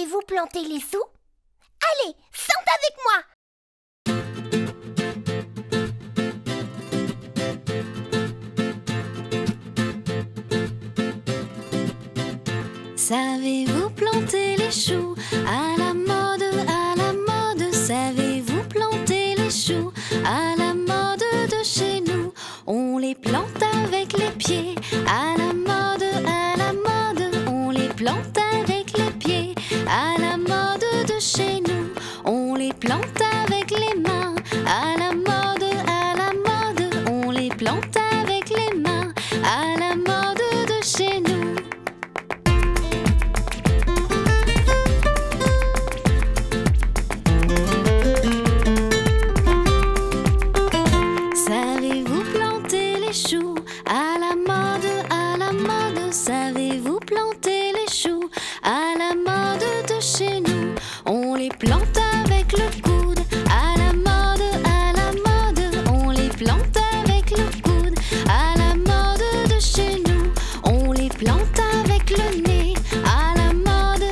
Savez-vous planter les choux? Allez, chante avec moi! Savez-vous planter les choux? À la mode, à la mode. Savez-vous planter les choux? À la mode de chez nous. On les plante avec les pieds. À la mode, on les plante avec les pieds. À la mode de chez nous. On les plante avec les mains. À la mode, on les plante avec les mains. À la mode de chez nous. Savez-vous planter les choux? À la mode, savez-vous planter les choux? À la mode de chez nous, on les plante avec le coude. À la mode, on les plante avec le coude. À la mode de chez nous, on les plante avec le nez. À la mode,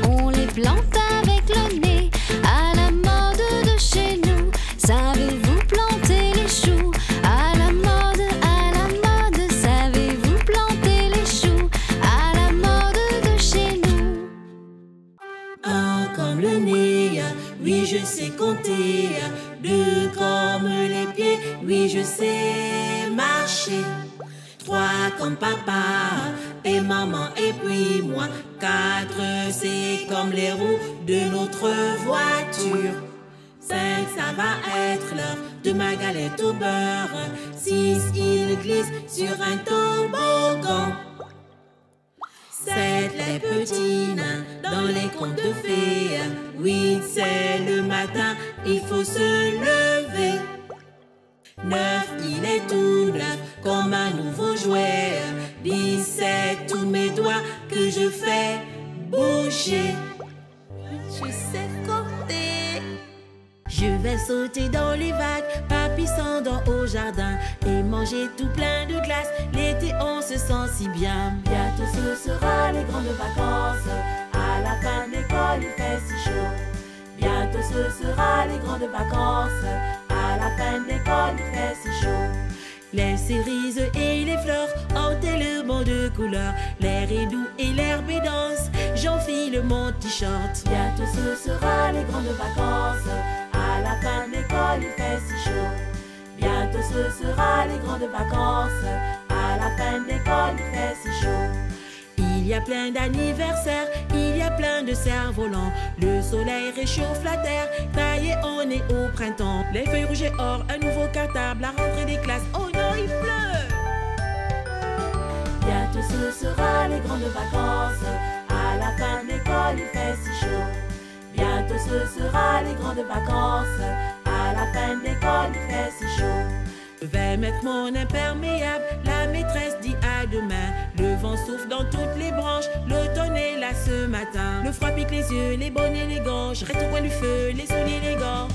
on les plante avec le nez. À la mode de chez nous, savez-vous planter les choux? À la mode, savez-vous planter les choux? À la mode de chez nous. Un comme le nez, oui je sais compter. Deux comme les pieds, oui je sais marcher. Trois comme papa et maman et puis moi. Quatre c'est comme les roues de notre voiture. 5, ça va être l'heure de ma galette au beurre. 6, il glisse sur un toboggan. 7, les petits nains dans les contes de fées. 8, c'est le matin, il faut se lever. 9, il est tout neuf comme un nouveau jouet. 10, c'est tous mes doigts que je fais bouger. Je sais compter. Je vais sauter dans les vagues, papy s'endort au jardin et manger tout plein de glace. L'été on se sent si bien. Bientôt ce sera les grandes vacances. À la fin de l'école il fait si chaud. Bientôt ce sera les grandes vacances. À la fin de l'école il fait si chaud. Les cerises et les fleurs ont tellement de couleurs. L'air est doux et l'herbe est dense. J'enfile mon t-shirt. Bientôt ce sera les grandes vacances. À la fin de l'école il fait si chaud. Bientôt ce sera les grandes vacances. À la fin de l'école il fait si chaud. Il y a plein d'anniversaires, il y a plein de cerfs-volants. Le soleil réchauffe la terre, ça y est on est au printemps. Les feuilles rouges et or, un nouveau cartable, la rentrée des classes, oh non il pleut. Bientôt ce sera les grandes vacances. À la fin de l'école il fait si chaud. Bientôt ce sera les grandes vacances. À la fin de l'école il fait si chaud. Je vais mettre mon imperméable, la maîtresse dit à demain. Le vent souffle dans toutes les branches, l'automne est là ce matin. Le froid pique les yeux, les bonnets, les gants. Je reste au coin du feu, les souliers, les gants.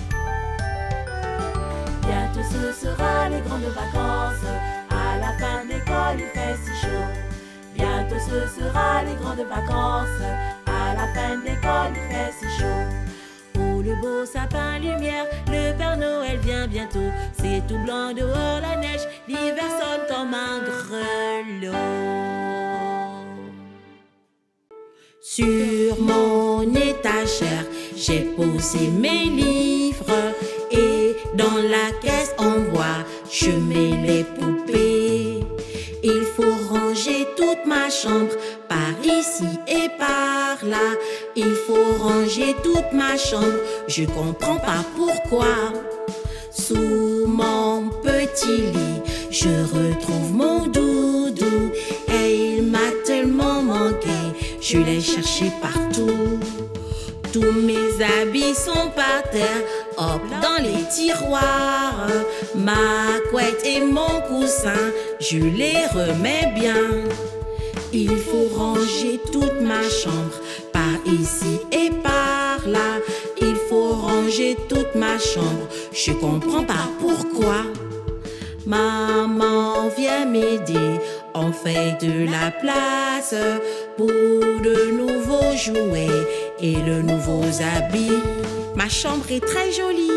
Bientôt ce sera les grandes vacances. À la fin de l'école il fait si chaud. Bientôt ce sera les grandes vacances. À la fin de l'école il fait si chaud. Oh le beau sapin lumière, le Père Noël vient bientôt. C'est tout blanc dehors la neige, l'hiver sonne comme un grelot. Sur mon étagère, j'ai posé mes livres. Et dans la caisse en bois, je mets les poupées. Il faut ranger toute ma chambre, par ici et par là. Il faut ranger toute ma chambre, je comprends pas pourquoi. Sous mon petit lit, je retrouve mon doudou. Et il m'a tellement manqué, je l'ai cherché partout. Tous mes habits sont par terre, hop, dans les tiroirs. Ma couette et mon coussin, je les remets bien. Il faut ranger toute ma chambre, par ici et par là. Il faut ranger toute ma chambre, je comprends pas pourquoi. Maman, viens m'aider, on fait de la place pour de nouveaux jouets et de nouveaux habits. Ma chambre est très jolie.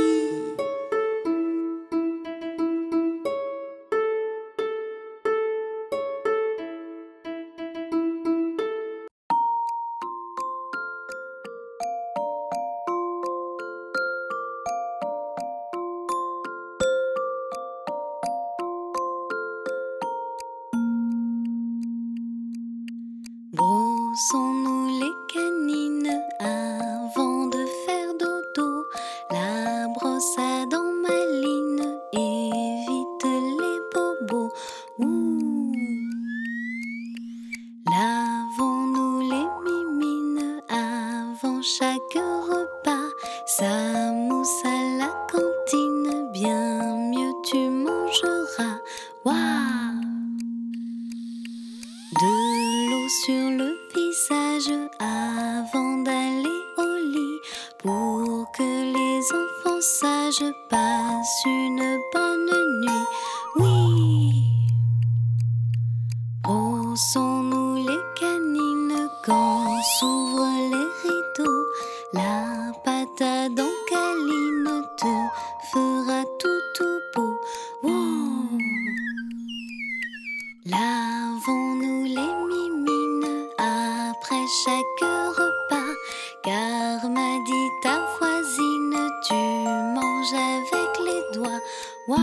Brossons-nous les canines avant de faire dodo. La brosse à dents maline évite les bobos. Ouh. Lavons-nous les mimines avant chaque repas. Ça mousse à la cantine, bien mieux tu mangeras. Waouh! De l'eau sur le visage avant d'aller au lit pour que les enfants sages passent une bonne nuit. Oui! Brossons-nous les canines quand s'ouvrent les rideaux. La pâte à dents câline te fera tout beau. Wow! Lavons-nous les mimines après chaque repas, car m'a dit ta voisine, tu manges avec les doigts. Waouh!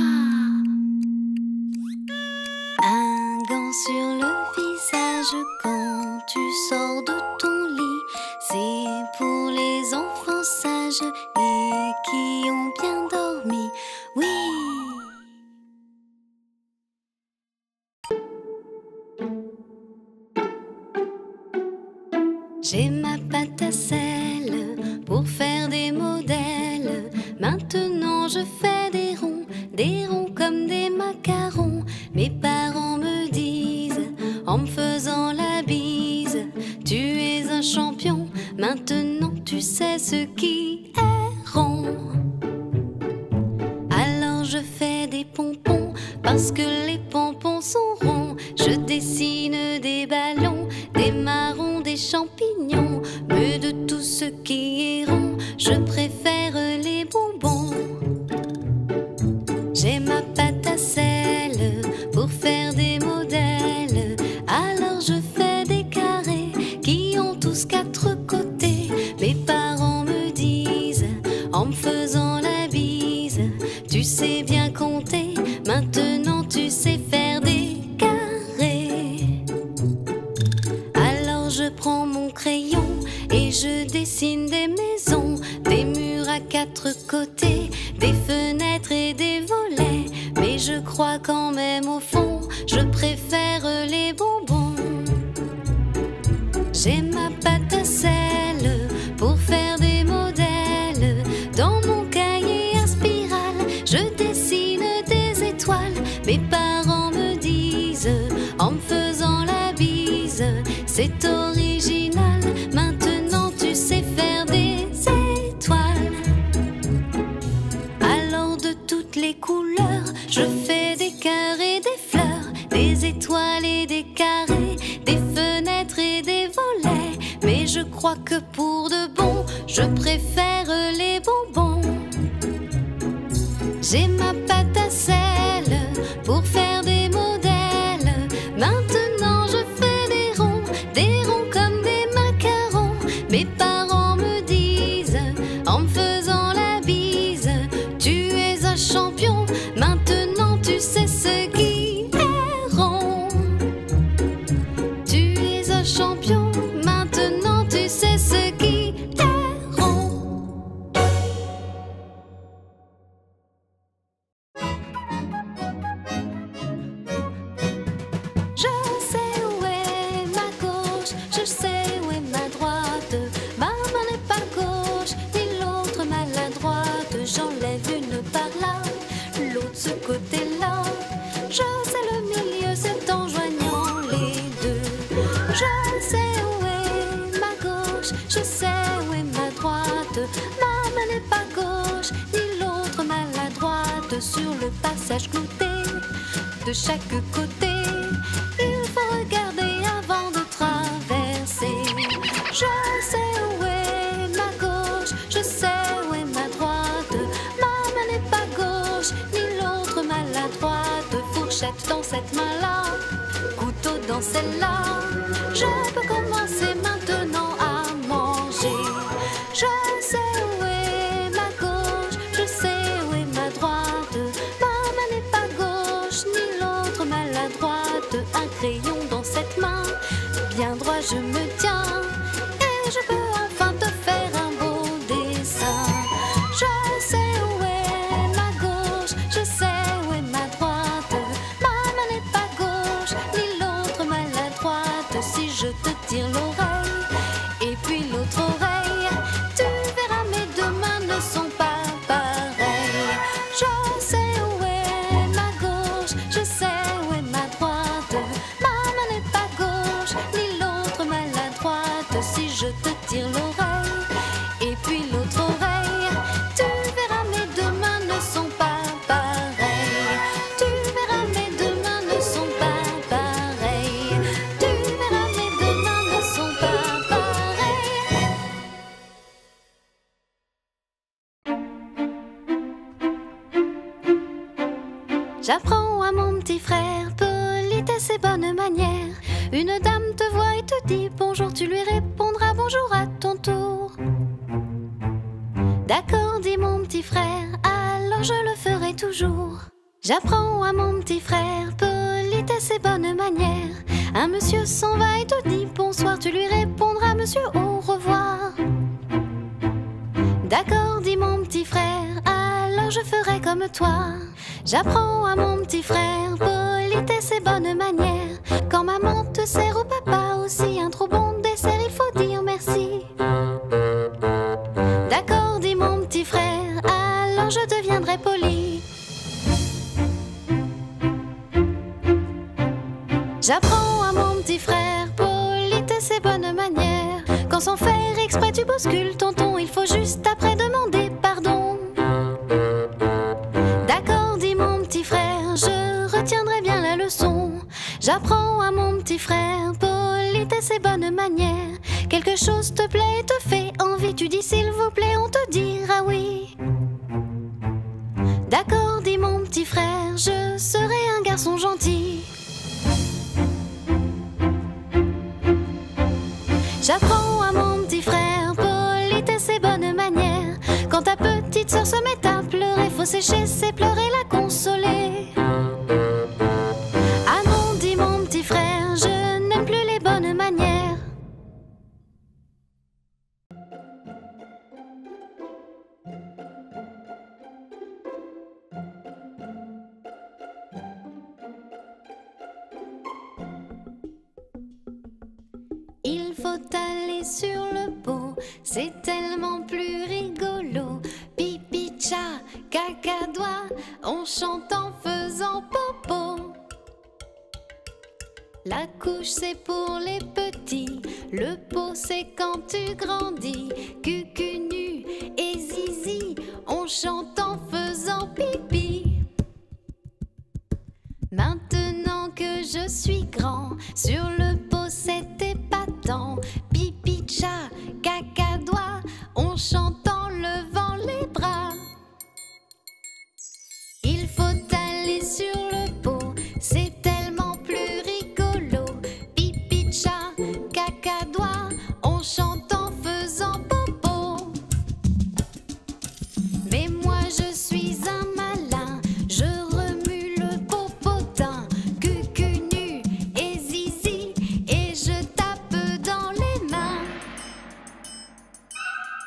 Un gant sur le visage quand tu sors de ton lit, c'est pour les enfants sages et qui ont bien dormi. Oui! J'ai ma pâte à sel pour faire des modèles. Maintenant je fais des ronds comme des macarons. Mes parents me disent, en me faisant la bise, tu es un champion, maintenant tu sais ce qui est rond. Alors je fais des pompons, parce que les pompons sont ronds. Je dessine des ballons, des marrons, des champignons. Mais de tout ce qui est rond, je préfère les bonbons. J'ai ma pâte à sel pour faire des modèles. Alors je fais des carrés qui ont tous 4 côtés. Mes parents me disent, en me faisant la bise, tu sais bien compter, maintenant tu sais faire des carrés. Alors je prends mon crayon et je dessine des maisons, des murs à 4 côtés, des fenêtres et des volets. Mais je crois quand même au fond, je préfère les bonbons. J'ai ma pâte à sel pour faire des modèles. Dans mon cahier à spirale, je dessine des étoiles. Mes parents me disent, en me faisant la bise, c'est original, maintenant tu sais faire des étoiles. Alors de toutes les couleurs, je fais des cœurs et des fleurs, des étoiles et des carrés, des fenêtres et des volets. Mais je crois que pour de bon, je préfère les bonbons. J'ai ma pâte à sel pour faire des modèles. Maintenant je fais des ronds comme des macarons. Mes parents me disent, en me faisant la bise, tu es un champion, maintenant tu sais ce qui est rond. Tu es un champion, maintenant tu sais ce qui est rond. Je sais où est ma gauche, je sais où est ma droite. Ma main n'est pas gauche, ni l'autre maladroite. J'enlève une par là, l'autre ce côté-là. Je sais le milieu, c'est en joignant les deux. Je sais où est ma gauche, je sais où est ma droite. Ma main n'est pas gauche, ni l'autre maladroite. Sur le passage clouté, de chaque côté, il faut regarder avant de traverser. cette main-là, couteau dans celle-là. Je peux commencer maintenant à manger. Je sais où est ma gauche, je sais où est ma droite. Ma main n'est pas gauche, ni l'autre maladroite. Un crayon dans cette main, bien droit je me tiens. Et je peux enfin te faire un beau dessin. Je sais où est ma gauche, je sais où est ma droite. Ma main n'est pas gauche, ni l'autre maladroite. Si je te tire l'oreille, et puis l'autre oreille, tu verras mes deux mains ne sont pas pareilles. Je sais où est ma gauche, je sais où est ma droite. Ma main n'est pas gauche, ni l'autre maladroite. Si je te tire l'oreille, et puis l'autre oreille, tu verras mes deux mains ne sont pas pareilles. Tu verras mes deux mains ne sont pas pareilles. Tu verras mes deux mains ne sont pas pareilles. J'apprends à mon petit frère politesse et bonne manière. Une dame te voit et te dit bonjour, tu lui répondras bonjour à ton tour. D'accord, dit mon petit frère, alors je le ferai toujours. J'apprends à mon petit frère politesse et bonne manière. Un monsieur s'en va et te dit bonsoir, tu lui répondras monsieur au revoir. D'accord, dit mon petit frère, alors je ferai comme toi. J'apprends à mon petit frère politesse et bonne manière. Quand maman te sert ou papa aussi un trop bon dessert, il faut dire merci. D'accord, dit mon petit frère, alors je deviendrai poli. J'apprends à mon petit frère politesse et bonne manière. Quand sans faire exprès tu bouscules tonton, il faut juste après demander pardon. D'accord, dit mon petit frère, je retiendrai bien la leçon. J'apprends à mon petit frère politesse et bonne manière. Quelque chose te plaît et te fait envie, tu dis s'il vous plaît, on te dira oui. D'accord, dit mon petit frère, je serai un garçon gentil. J'apprends à mon petit frère politesse et bonne manière. Quand ta petite sœur se met à pleurer, faut sécher ses pleurs et la consoler. Ah non, dit mon petit frère, je n'aime plus les bonnes manières. Il faut aller sur le pot, c'est tellement plus rigolo. Pipi, tcha, caca, doigt, on chante en faisant popo. La couche c'est pour les petits, le pot c'est quand tu grandis. Cucu nu et zizi, on chante en faisant pipi. Maintenant que je suis grand, sur le pot c'est épatant. Pipi, tcha, caca, doigt, on chante en levant les bras. Il faut aller sur le pot, c'est tellement plus rigolo. Pipi, tcha, caca, doigt, on chante en faisant popo. Mais moi je suis un malin, je remue le popotin. Cucu nu et zizi, et je tape dans les mains.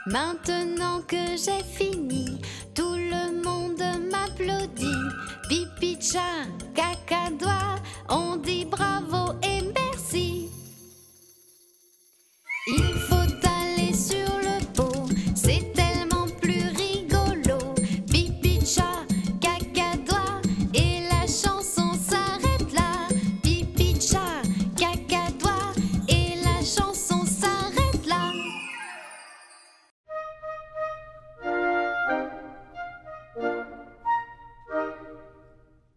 Maintenant que j'ai fini, tout le monde m'applaudit. Pipi, tcha, caca, doigt, on dit bravo et merci. Il faut aller sur le pot, c'est tellement plus rigolo. Pipi, tcha, caca, doigt, et la chanson s'arrête là. Pipi, tcha, caca, doigt, et la chanson s'arrête là.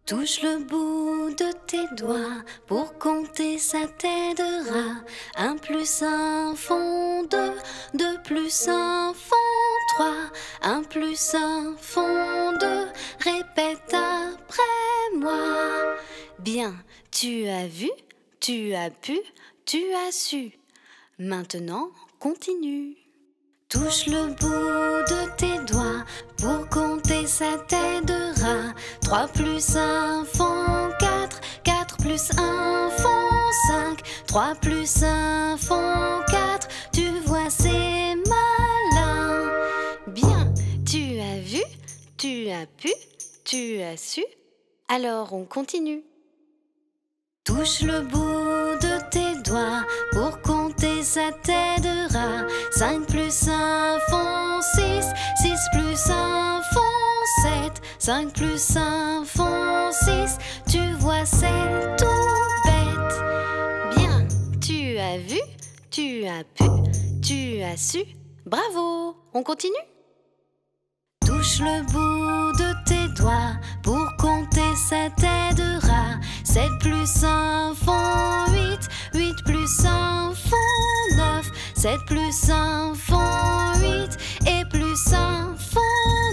Touche le bout de tes doigts, pour compter ça t'aidera. 1 + 1 font 2, 2 + 1 font 3, 1 + 1 font 2, répète après moi. Bien Bien, tu as vu, tu as pu, tu as su. Maintenant, continue. Touche le bout de tes doigts pour compter, ça t'aidera. 3 plus 1 font 4, 4 plus 1 font 5, 3 plus 1 font 4, tu vois c'est malin. Bien, tu as vu, tu as pu, tu as su. Alors on continue. Touche le bout de tes doigts pour compter, ça t'aidera. 5 plus 1 font 6, 6 plus 1 font 7, 5 plus 1 font 6, tu vois c'est tout bête. Bien, tu as vu, tu as pu, tu as su. Bravo, on continue? Touche le bout de tes doigts pour compter, ça t'aidera. 7 plus 1 font 8, 8 plus 1 font 9, 7 plus 1 font 8 et plus 1 font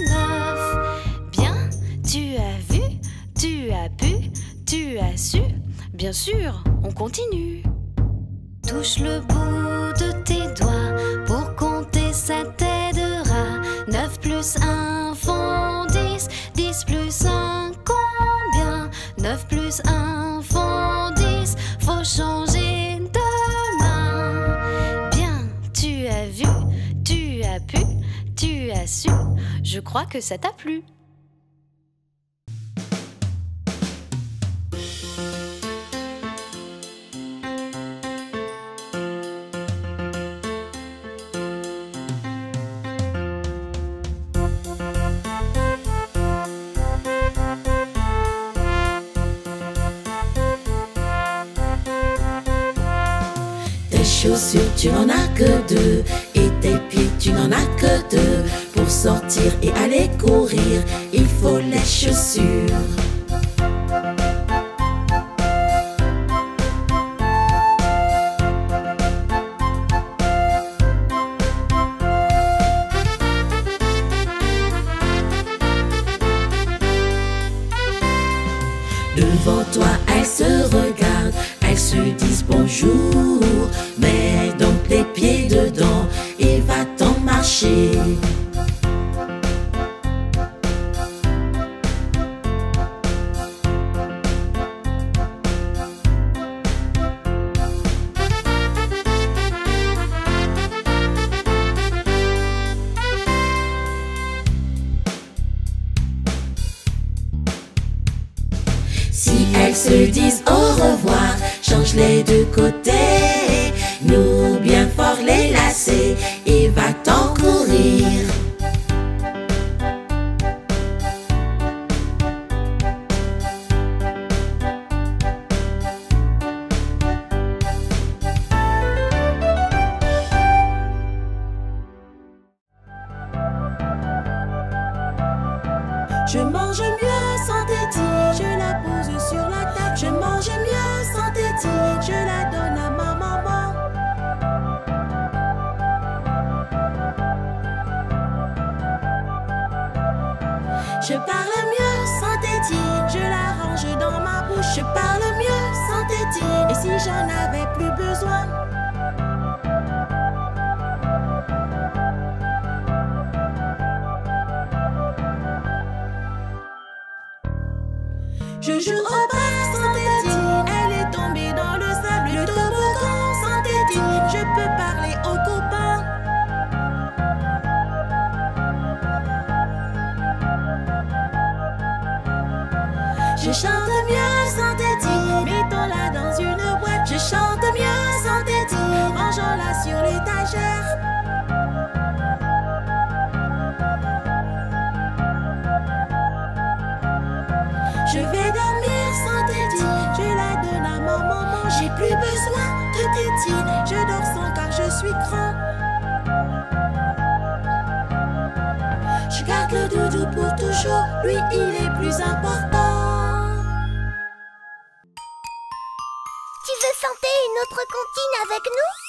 9. Bien, tu as vu, tu as pu, tu as su. Bien sûr, on continue. Touche le bout de tes doigts pour compter, ça t'aidera. 9 plus 1 font 10, 10 plus 1 combien? 9 plus 1 font 10, faut changer de main. Bien, tu as vu, tu as pu, tu as su. Je crois que ça t'a plu. Chaussures, tu n'en as que 2, et tes pieds, tu n'en as que 2. Pour sortir et aller courir, il faut les chaussures. Devant toi, elles se regardent, elles se disent bonjour. Mets donc les pieds dedans et va-t'en marcher. Si elles se disent au revoir, change-les de côté. Noue bien fort les lacets et va-t'en courir. Je mange mieux sans tétine, je la pose sur la table. Je mange mieux sans tétine, je la donne à ma maman. Je parle mieux sans tétine, je la range dans ma bouche. Je parle mieux sans tétine, et si j'en avais plus besoin. Je joue au bar sans tétine, elle est tombée dans le sable. Le toboggan sans tétine, je peux parler aux copains. Je chante mieux sans tétine, mettons-la dans une boîte. Je chante mieux sans tétine, rangeons-la sur l'étagère. Je vais dormir sans tétine, je la donne à ma maman. J'ai plus besoin de tétine, je dors sans car je suis grand. Je garde le doudou pour toujours, lui il est plus important. Tu veux chanter une autre comptine avec nous?